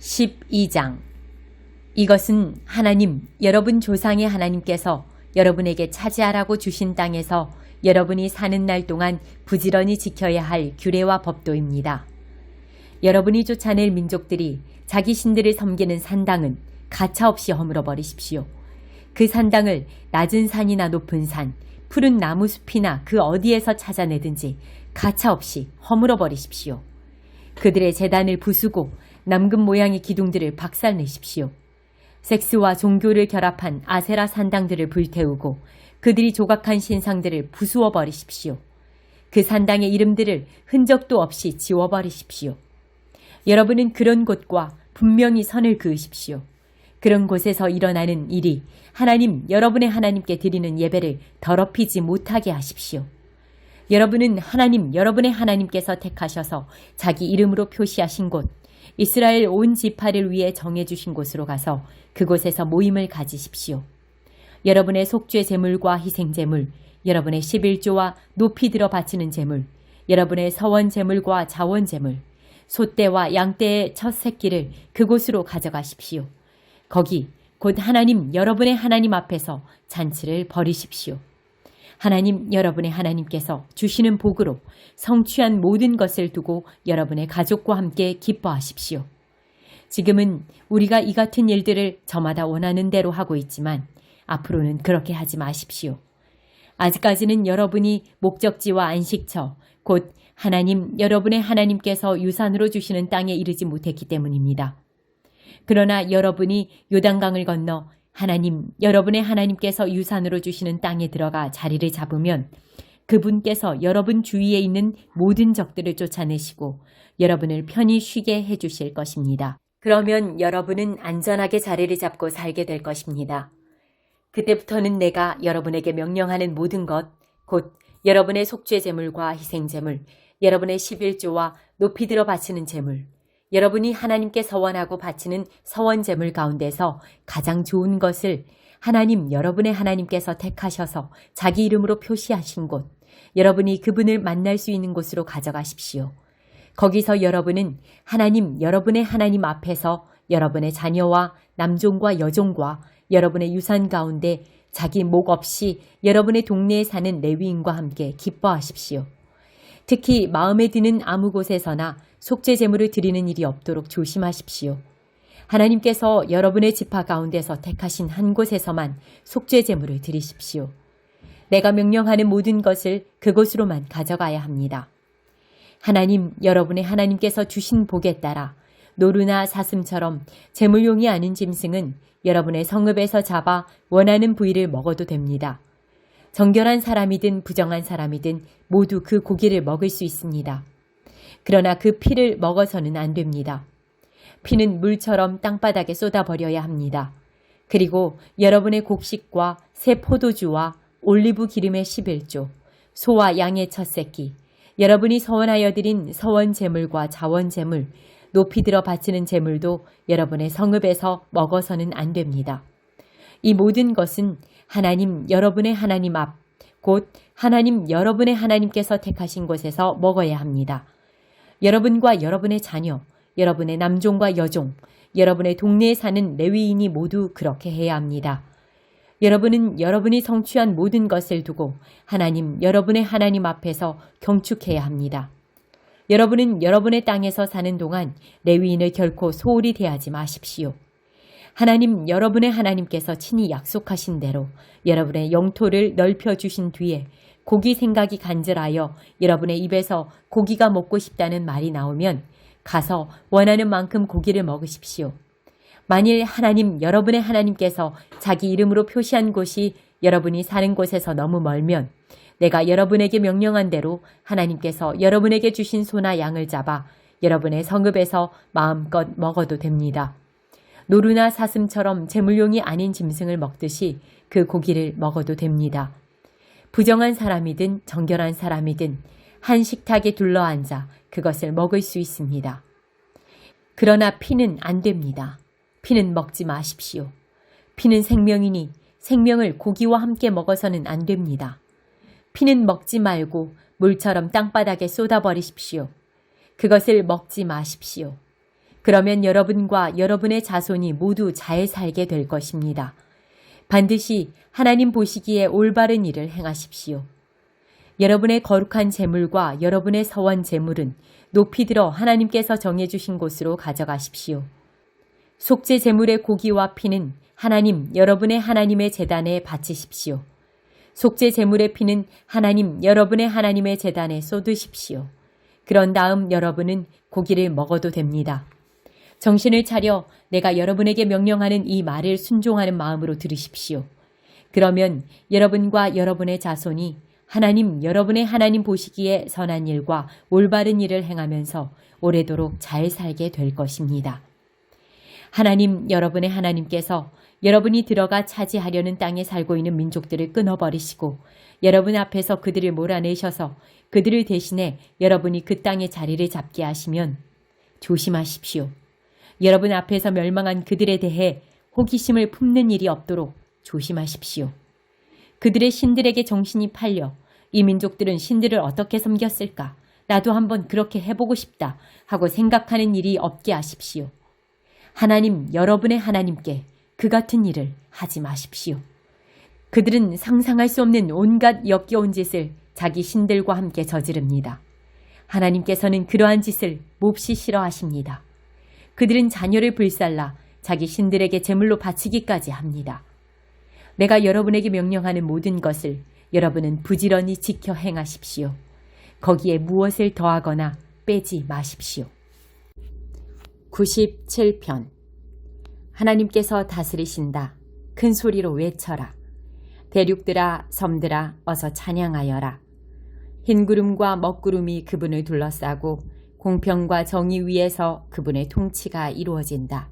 12장. 이것은 하나님, 여러분 조상의 하나님께서 여러분에게 차지하라고 주신 땅에서 여러분이 사는 날 동안 부지런히 지켜야 할 규례와 법도입니다. 여러분이 쫓아낼 민족들이 자기 신들을 섬기는 산당은 가차없이 허물어 버리십시오. 그 산당을 낮은 산이나 높은 산, 푸른 나무 숲이나 그 어디에서 찾아내든지 가차없이 허물어 버리십시오. 그들의 제단을 부수고 남금 모양의 기둥들을 박살내십시오. 섹스와 종교를 결합한 아세라 산당들을 불태우고 그들이 조각한 신상들을 부수어 버리십시오. 그 산당의 이름들을 흔적도 없이 지워버리십시오. 여러분은 그런 곳과 분명히 선을 그으십시오. 그런 곳에서 일어나는 일이 하나님, 여러분의 하나님께 드리는 예배를 더럽히지 못하게 하십시오. 여러분은 하나님, 여러분의 하나님께서 택하셔서 자기 이름으로 표시하신 곳, 이스라엘 온 지파를 위해 정해주신 곳으로 가서 그곳에서 모임을 가지십시오. 여러분의 속죄 제물과 희생 제물, 여러분의 11조와 높이 들어 바치는 제물, 여러분의 서원 제물과 자원 제물, 소떼와 양떼의 첫 새끼를 그곳으로 가져가십시오. 거기 곧 하나님, 여러분의 하나님 앞에서 잔치를 벌이십시오. 하나님, 여러분의 하나님께서 주시는 복으로 성취한 모든 것을 두고 여러분의 가족과 함께 기뻐하십시오. 지금은 우리가 이 같은 일들을 저마다 원하는 대로 하고 있지만 앞으로는 그렇게 하지 마십시오. 아직까지는 여러분이 목적지와 안식처, 곧 하나님, 여러분의 하나님께서 유산으로 주시는 땅에 이르지 못했기 때문입니다. 그러나 여러분이 요단강을 건너 하나님, 여러분의 하나님께서 유산으로 주시는 땅에 들어가 자리를 잡으면 그분께서 여러분 주위에 있는 모든 적들을 쫓아내시고 여러분을 편히 쉬게 해주실 것입니다. 그러면 여러분은 안전하게 자리를 잡고 살게 될 것입니다. 그때부터는 내가 여러분에게 명령하는 모든 것, 곧 여러분의 속죄 제물과 희생 제물, 여러분의 11조와 높이 들어 바치는 제물, 여러분이 하나님께 서원하고 바치는 서원 제물 가운데서 가장 좋은 것을 하나님, 여러분의 하나님께서 택하셔서 자기 이름으로 표시하신 곳, 여러분이 그분을 만날 수 있는 곳으로 가져가십시오. 거기서 여러분은 하나님, 여러분의 하나님 앞에서 여러분의 자녀와 남종과 여종과 여러분의 유산 가운데 자기 목 없이 여러분의 동네에 사는 레위인과 함께 기뻐하십시오. 특히 마음에 드는 아무 곳에서나 속죄 제물을 드리는 일이 없도록 조심하십시오. 하나님께서 여러분의 지파 가운데서 택하신 한 곳에서만 속죄 제물을 드리십시오. 내가 명령하는 모든 것을 그곳으로만 가져가야 합니다. 하나님, 여러분의 하나님께서 주신 복에 따라 노루나 사슴처럼 제물용이 아닌 짐승은 여러분의 성읍에서 잡아 원하는 부위를 먹어도 됩니다. 정결한 사람이든 부정한 사람이든 모두 그 고기를 먹을 수 있습니다. 그러나 그 피를 먹어서는 안 됩니다. 피는 물처럼 땅바닥에 쏟아버려야 합니다. 그리고 여러분의 곡식과 새 포도주와 올리브 기름의 11조, 소와 양의 첫 새끼, 여러분이 서원하여 드린 서원 제물과 자원 제물, 높이 들어 바치는 제물도 여러분의 성읍에서 먹어서는 안 됩니다. 이 모든 것은 하나님, 여러분의 하나님 앞, 곧 하나님, 여러분의 하나님께서 택하신 곳에서 먹어야 합니다. 여러분과 여러분의 자녀, 여러분의 남종과 여종, 여러분의 동네에 사는 레위인이 모두 그렇게 해야 합니다. 여러분은 여러분이 성취한 모든 것을 두고 하나님, 여러분의 하나님 앞에서 경축해야 합니다. 여러분은 여러분의 땅에서 사는 동안 레위인을 결코 소홀히 대하지 마십시오. 하나님, 여러분의 하나님께서 친히 약속하신 대로 여러분의 영토를 넓혀주신 뒤에 고기 생각이 간절하여 여러분의 입에서 고기가 먹고 싶다는 말이 나오면 가서 원하는 만큼 고기를 먹으십시오. 만일 하나님, 여러분의 하나님께서 자기 이름으로 표시한 곳이 여러분이 사는 곳에서 너무 멀면 내가 여러분에게 명령한 대로 하나님께서 여러분에게 주신 소나 양을 잡아 여러분의 성읍에서 마음껏 먹어도 됩니다. 노루나 사슴처럼 제물용이 아닌 짐승을 먹듯이 그 고기를 먹어도 됩니다. 부정한 사람이든 정결한 사람이든 한 식탁에 둘러앉아 그것을 먹을 수 있습니다. 그러나 피는 안 됩니다. 피는 먹지 마십시오. 피는 생명이니 생명을 고기와 함께 먹어서는 안 됩니다. 피는 먹지 말고 물처럼 땅바닥에 쏟아버리십시오. 그것을 먹지 마십시오. 그러면 여러분과 여러분의 자손이 모두 잘 살게 될 것입니다. 반드시 하나님 보시기에 올바른 일을 행하십시오. 여러분의 거룩한 재물과 여러분의 서원 재물은 높이 들어 하나님께서 정해주신 곳으로 가져가십시오. 속죄 재물의 고기와 피는 여러분의 하나님의 제단에 바치십시오. 속죄 제물의 피는 여러분의 하나님의 제단에 쏟으십시오. 그런 다음 여러분은 고기를 먹어도 됩니다. 정신을 차려 내가 여러분에게 명령하는 이 말을 순종하는 마음으로 들으십시오. 그러면 여러분과 여러분의 자손이 여러분의 하나님 보시기에 선한 일과 올바른 일을 행하면서 오래도록 잘 살게 될 것입니다. 여러분의 하나님께서 여러분이 들어가 차지하려는 땅에 살고 있는 민족들을 끊어버리시고 여러분 앞에서 그들을 몰아내셔서 그들을 대신해 여러분이 그 땅의 자리를 잡게 하시면 조심하십시오. 여러분 앞에서 멸망한 그들에 대해 호기심을 품는 일이 없도록 조심하십시오. 그들의 신들에게 정신이 팔려 이 민족들은 신들을 어떻게 섬겼을까? 나도 한번 그렇게 해보고 싶다 하고 생각하는 일이 없게 하십시오. 여러분의 하나님께 그 같은 일을 하지 마십시오. 그들은 상상할 수 없는 온갖 역겨운 짓을 자기 신들과 함께 저지릅니다. 하나님께서는 그러한 짓을 몹시 싫어하십니다. 그들은 자녀를 불살라 자기 신들에게 제물로 바치기까지 합니다. 내가 여러분에게 명령하는 모든 것을 여러분은 부지런히 지켜 행하십시오. 거기에 무엇을 더하거나 빼지 마십시오. 97편 하나님께서 다스리신다. 큰 소리로 외쳐라. 대륙들아 섬들아 어서 찬양하여라. 흰 구름과 먹구름이 그분을 둘러싸고 공평과 정의 위에서 그분의 통치가 이루어진다.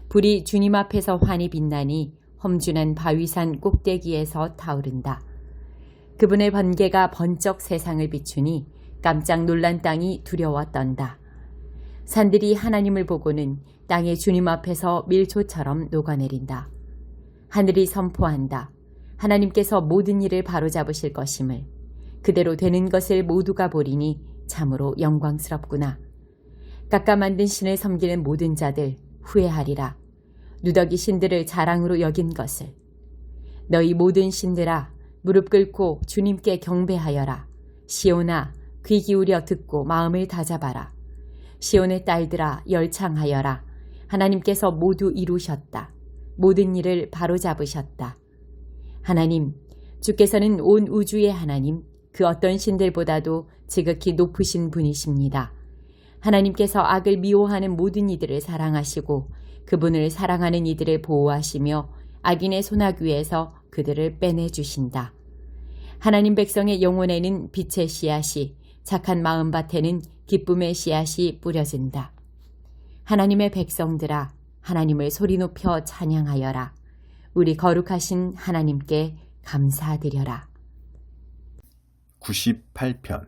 불이 주님 앞에서 환히 빛나니 험준한 바위산 꼭대기에서 타오른다. 그분의 번개가 번쩍 세상을 비추니 깜짝 놀란 땅이 두려워 떤다. 산들이 하나님을 보고는 땅의 주님 앞에서 밀초처럼 녹아내린다. 하늘이 선포한다. 하나님께서 모든 일을 바로잡으실 것임을. 그대로 되는 것을 모두가 보리니 참으로 영광스럽구나. 깎아 만든 신을 섬기는 모든 자들 후회하리라. 누더기 신들을 자랑으로 여긴 것을. 너희 모든 신들아 무릎 꿇고 주님께 경배하여라. 시온아 귀 기울여 듣고 마음을 다잡아라. 시온의 딸들아 열창하여라. 하나님께서 모두 이루셨다. 모든 일을 바로잡으셨다. 하나님, 주께서는 온 우주의 하나님, 그 어떤 신들보다도 지극히 높으신 분이십니다. 하나님께서 악을 미워하는 모든 이들을 사랑하시고 그분을 사랑하는 이들을 보호하시며 악인의 손아귀에서 그들을 빼내주신다. 하나님 백성의 영혼에는 빛의 씨앗이, 착한 마음밭에는 기쁨의 씨앗이 뿌려진다. 하나님의 백성들아, 하나님을 소리 높여 찬양하여라. 우리 거룩하신 하나님께 감사드려라. 98편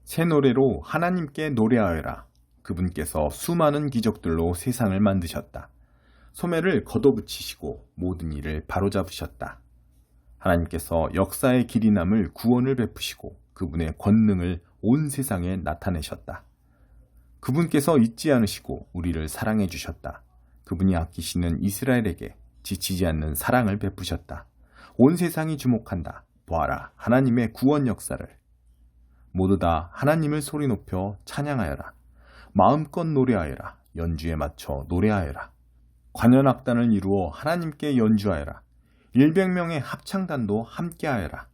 새 노래로 하나님께 노래하여라. 그분께서 수많은 기적들로 세상을 만드셨다. 소매를 걷어붙이시고 모든 일을 바로잡으셨다. 하나님께서 역사의 길이 남을 구원을 베푸시고 그분의 권능을 온 세상에 나타내셨다. 그분께서 잊지 않으시고 우리를 사랑해 주셨다. 그분이 아끼시는 이스라엘에게 지치지 않는 사랑을 베푸셨다. 온 세상이 주목한다. 보아라, 하나님의 구원 역사를. 모두 다 하나님을 소리 높여 찬양하여라. 마음껏 노래하여라. 연주에 맞춰 노래하여라. 관현악단을 이루어 하나님께 연주하여라. 100명의 합창단도 함께하여라.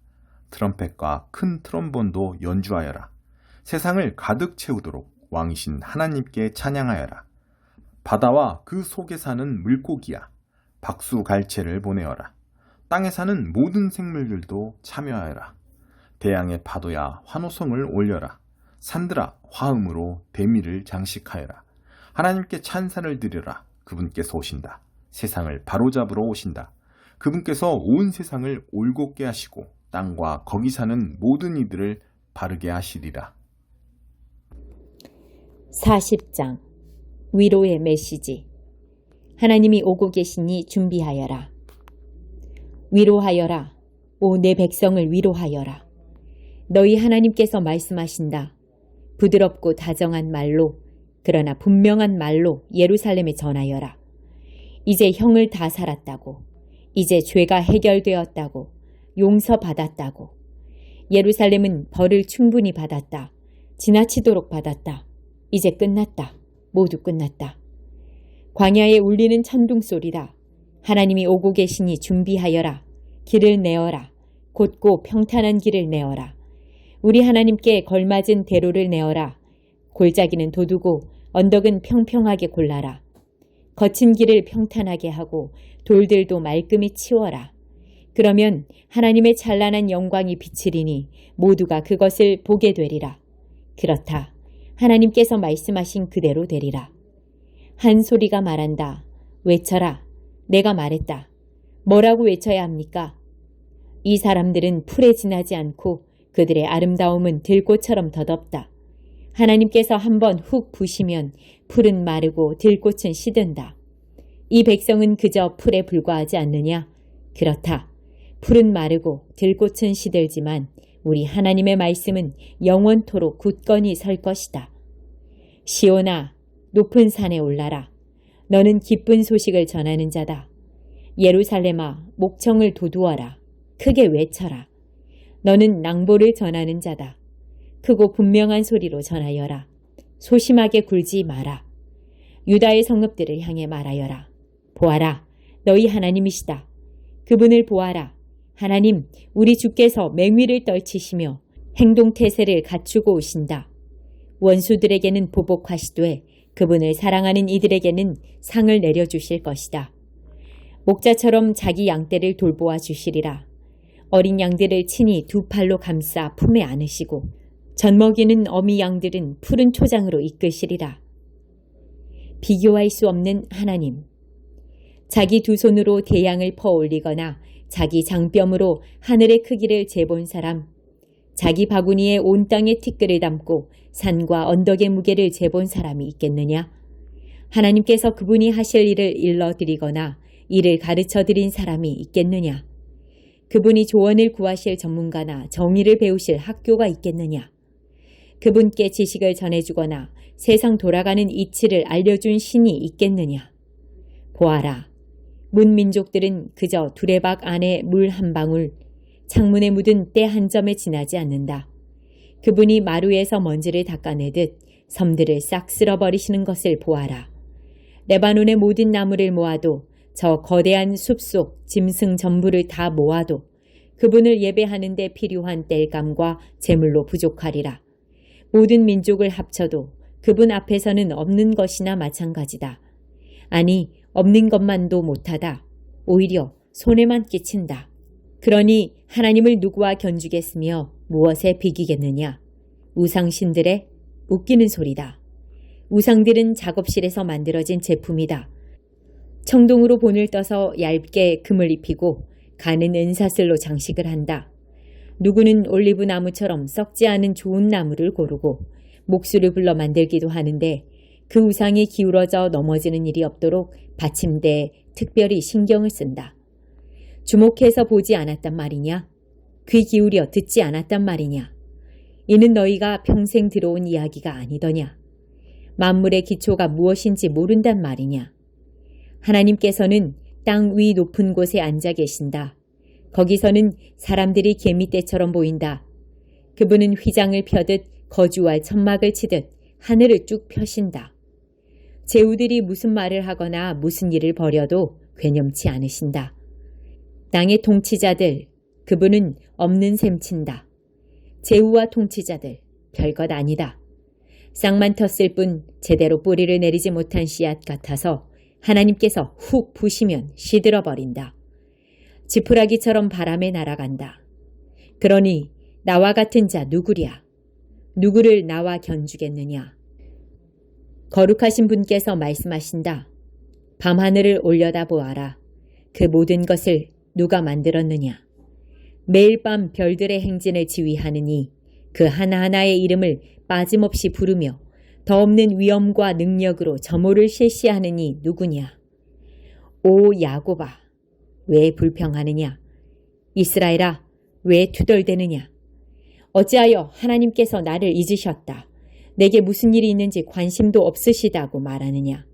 트럼펫과 큰 트럼본도 연주하여라. 세상을 가득 채우도록 왕이신 하나님께 찬양하여라. 바다와 그 속에 사는 물고기야, 박수갈채를 보내어라. 땅에 사는 모든 생물들도 참여하여라. 대양의 파도야, 환호성을 올려라. 산들아, 화음으로 대미를 장식하여라. 하나님께 찬사를 드려라. 그분께서 오신다. 세상을 바로잡으러 오신다. 그분께서 온 세상을 올곧게 하시고 땅과 거기 사는 모든 이들을 바르게 하시리라. 40장 위로의 메시지. 하나님이 오고 계시니 준비하여라. 위로하여라. 오 내 백성을 위로하여라. 너희 하나님께서 말씀하신다. 부드럽고 다정한 말로 그러나 분명한 말로 예루살렘에 전하여라. 이제 형을 다 살았다고. 이제 죄가 해결되었다고. 용서받았다고. 예루살렘은 벌을 충분히 받았다. 지나치도록 받았다. 이제 끝났다. 모두 끝났다. 광야에 울리는 천둥 소리다. 하나님이 오고 계시니 준비하여라. 길을 내어라. 곧고 평탄한 길을 내어라. 우리 하나님께 걸맞은 대로를 내어라. 골짜기는 돋우고 언덕은 평평하게 골라라. 거친 길을 평탄하게 하고 돌들도 말끔히 치워라. 그러면 하나님의 찬란한 영광이 비치리니 모두가 그것을 보게 되리라. 그렇다. 하나님께서 말씀하신 그대로 되리라. 한 소리가 말한다. 외쳐라. 내가 말했다. 뭐라고 외쳐야 합니까? 이 사람들은 풀에 지나지 않고 그들의 아름다움은 들꽃처럼 덧없다. 하나님께서 한번 훅 부시면 풀은 마르고 들꽃은 시든다. 이 백성은 그저 풀에 불과하지 않느냐? 그렇다. 풀은 마르고 들꽃은 시들지만 우리 하나님의 말씀은 영원토록 굳건히 설 것이다. 시온아, 높은 산에 올라라. 너는 기쁜 소식을 전하는 자다. 예루살렘아, 목청을 돋우어라. 크게 외쳐라. 너는 낭보를 전하는 자다. 크고 분명한 소리로 전하여라. 소심하게 굴지 마라. 유다의 성읍들을 향해 말하여라. 보아라, 너희 하나님이시다. 그분을 보아라. 하나님, 우리 주께서 맹위를 떨치시며 행동태세를 갖추고 오신다. 원수들에게는 보복하시되 그분을 사랑하는 이들에게는 상을 내려주실 것이다. 목자처럼 자기 양떼를 돌보아 주시리라. 어린 양들을 친히 두 팔로 감싸 품에 안으시고 젖먹이는 어미 양들은 푸른 초장으로 이끄시리라. 비교할 수 없는 하나님. 자기 두 손으로 대양을 퍼올리거나 자기 장뼘으로 하늘의 크기를 재본 사람, 자기 바구니에 온 땅의 티끌을 담고 산과 언덕의 무게를 재본 사람이 있겠느냐? 하나님께서 그분이 하실 일을 일러드리거나 이를 가르쳐드린 사람이 있겠느냐? 그분이 조언을 구하실 전문가나 정의를 배우실 학교가 있겠느냐? 그분께 지식을 전해주거나 세상 돌아가는 이치를 알려준 신이 있겠느냐? 보아라. 문민족들은 그저 두레박 안에 물 한 방울, 창문에 묻은 때 한 점에 지나지 않는다. 그분이 마루에서 먼지를 닦아내듯 섬들을 싹 쓸어버리시는 것을 보아라. 레바논의 모든 나무를 모아도 저 거대한 숲속 짐승 전부를 다 모아도 그분을 예배하는 데 필요한 땔감과 제물로 부족하리라. 모든 민족을 합쳐도 그분 앞에서는 없는 것이나 마찬가지다. 아니, 없는 것만도 못하다. 오히려 손해만 끼친다. 그러니 하나님을 누구와 견주겠으며 무엇에 비기겠느냐? 우상신들의 웃기는 소리다. 우상들은 작업실에서 만들어진 제품이다. 청동으로 본을 떠서 얇게 금을 입히고 가는 은사슬로 장식을 한다. 누구는 올리브 나무처럼 썩지 않은 좋은 나무를 고르고 목수를 불러 만들기도 하는데 그 우상이 기울어져 넘어지는 일이 없도록 받침대에 특별히 신경을 쓴다. 주목해서 보지 않았단 말이냐? 귀 기울여 듣지 않았단 말이냐? 이는 너희가 평생 들어온 이야기가 아니더냐? 만물의 기초가 무엇인지 모른단 말이냐? 하나님께서는 땅 위 높은 곳에 앉아 계신다. 거기서는 사람들이 개미떼처럼 보인다. 그분은 휘장을 펴듯 거주할 천막을 치듯 하늘을 쭉 펴신다. 제후들이 무슨 말을 하거나 무슨 일을 벌여도 괴념치 않으신다. 땅의 통치자들, 그분은 없는 셈 친다. 제후와 통치자들, 별것 아니다. 싹만 텄을 뿐 제대로 뿌리를 내리지 못한 씨앗 같아서 하나님께서 훅 부시면 시들어버린다. 지푸라기처럼 바람에 날아간다. 그러니 나와 같은 자 누구랴? 누구를 나와 견주겠느냐? 거룩하신 분께서 말씀하신다. 밤하늘을 올려다보아라. 그 모든 것을 누가 만들었느냐? 매일 밤 별들의 행진을 지휘하느니 그 하나하나의 이름을 빠짐없이 부르며 더 없는 위엄과 능력으로 점호를 실시하느니 누구냐? 오 야곱아, 왜 불평하느냐? 이스라엘아, 왜 투덜대느냐? 어찌하여 하나님께서 나를 잊으셨다. 내게 무슨 일이 있는지 관심도 없으시다고 말하느냐?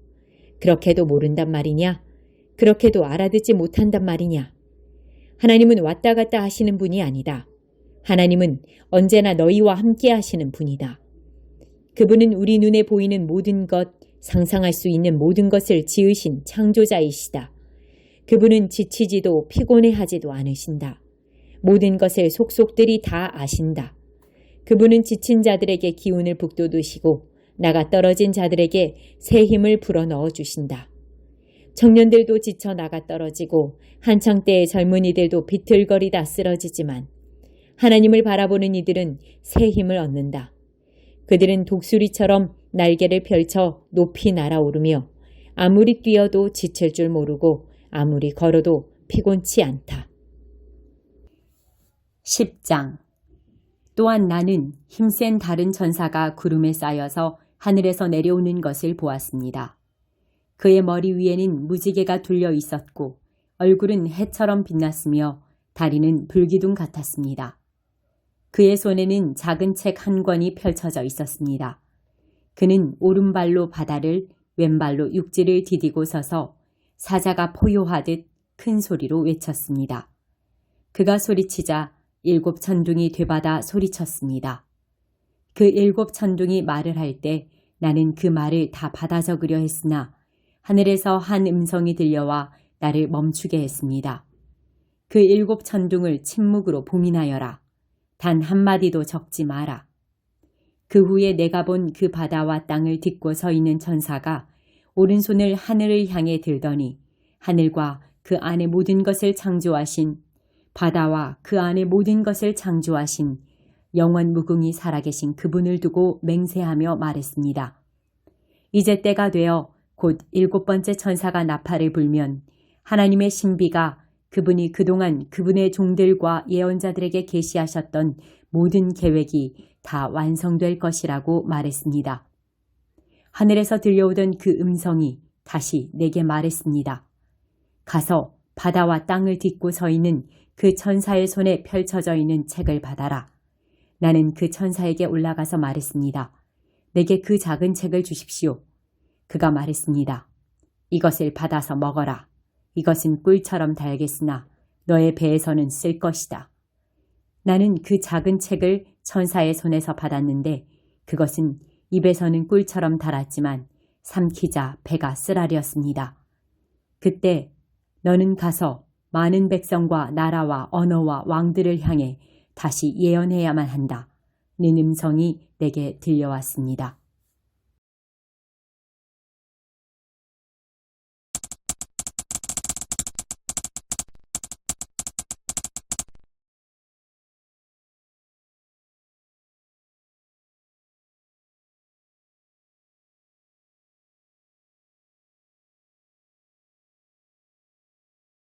그렇게도 모른단 말이냐? 그렇게도 알아듣지 못한단 말이냐? 하나님은 왔다 갔다 하시는 분이 아니다. 하나님은 언제나 너희와 함께 하시는 분이다. 그분은 우리 눈에 보이는 모든 것, 상상할 수 있는 모든 것을 지으신 창조자이시다. 그분은 지치지도 피곤해하지도 않으신다. 모든 것을 속속들이 다 아신다. 그분은 지친 자들에게 기운을 북돋우시고 나가 떨어진 자들에게 새 힘을 불어넣어 주신다. 청년들도 지쳐 나가 떨어지고 한창 때의 젊은이들도 비틀거리다 쓰러지지만 하나님을 바라보는 이들은 새 힘을 얻는다. 그들은 독수리처럼 날개를 펼쳐 높이 날아오르며 아무리 뛰어도 지칠 줄 모르고 아무리 걸어도 피곤치 않다. 10장. 또한 나는 힘센 다른 천사가 구름에 쌓여서 하늘에서 내려오는 것을 보았습니다. 그의 머리 위에는 무지개가 둘려 있었고 얼굴은 해처럼 빛났으며 다리는 불기둥 같았습니다. 그의 손에는 작은 책 한 권이 펼쳐져 있었습니다. 그는 오른발로 바다를 왼발로 육지를 디디고 서서 사자가 포효하듯 큰 소리로 외쳤습니다. 그가 소리치자 7 천둥이 되받아 소리쳤습니다. 그 7 천둥이 말을 할 때 나는 그 말을 다 받아 적으려 했으나 하늘에서 한 음성이 들려와 나를 멈추게 했습니다. 그 7 천둥을 침묵으로 봉인하여라. 단 한마디도 적지 마라. 그 후에 내가 본 그 바다와 땅을 딛고 서 있는 천사가 오른손을 하늘을 향해 들더니 하늘과 그 안에 모든 것을 창조하신 바다와 그 안에 모든 것을 창조하신 영원 무궁히 살아계신 그분을 두고 맹세하며 말했습니다. 이제 때가 되어 곧 7번째 천사가 나팔을 불면 하나님의 신비가 그분이 그동안 그분의 종들과 예언자들에게 계시하셨던 모든 계획이 다 완성될 것이라고 말했습니다. 하늘에서 들려오던 그 음성이 다시 내게 말했습니다. 가서 바다와 땅을 딛고 서 있는 그 천사의 손에 펼쳐져 있는 책을 받아라. 나는 그 천사에게 올라가서 말했습니다. 내게 그 작은 책을 주십시오. 그가 말했습니다. 이것을 받아서 먹어라. 이것은 꿀처럼 달겠으나 너의 배에서는 쓸 것이다. 나는 그 작은 책을 천사의 손에서 받았는데 그것은 입에서는 꿀처럼 달았지만 삼키자 배가 쓰라렸습니다. 그때 너는 가서 많은 백성과 나라와 언어와 왕들을 향해 다시 예언해야만 한다. 는 음성이 내게 들려왔습니다.